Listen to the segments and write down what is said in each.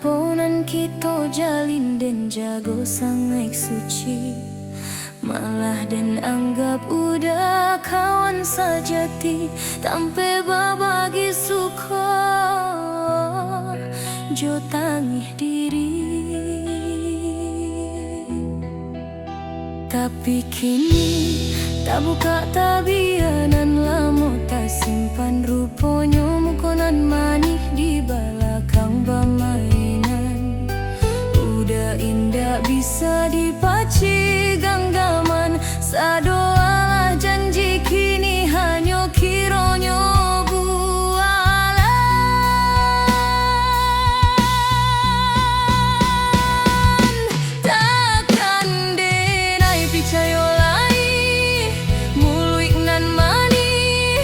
Aponan kita jalin dan jago sangat suci, malah dan anggap udah kawan sajati, tanpa berbagi suka jo tangih diri. Tapi kini tak buka tabianan lamo, tak simpan ruponya mukonan manih di belakang permainan. Udah indah bisa dipaci genggaman, sadoalah janji kini hanya kironyo bualan. Takkan denai picayo lai muluik nan mani,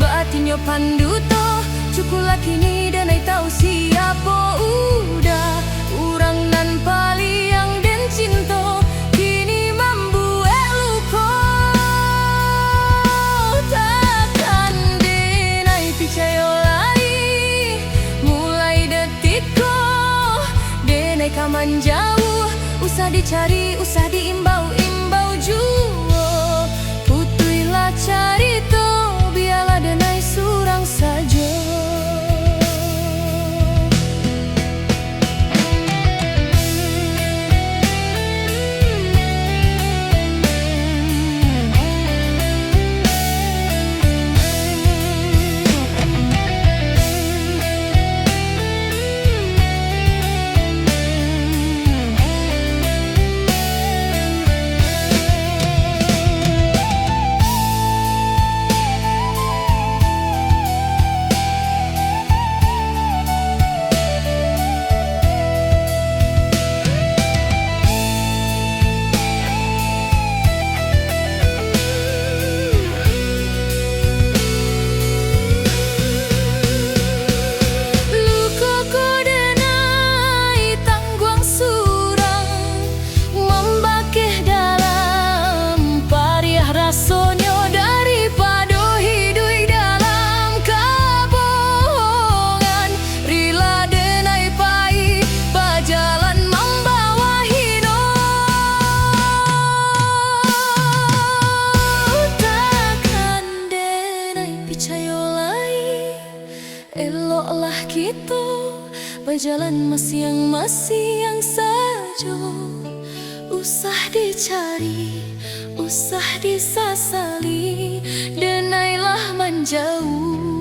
batinyo panduto cukula kini danai tahu siapa udah urang nan paliang den cinta kini membuat luka. Takkan denai picayo lai mulai detik ko denai kaman jauh, usah dicari usah diimbau-imbau jua, putuilah cari to biarlah denai surang saja. Eloklah kita berjalan masing-masing saja, usah dicari, usah disasali, denailah menjauh.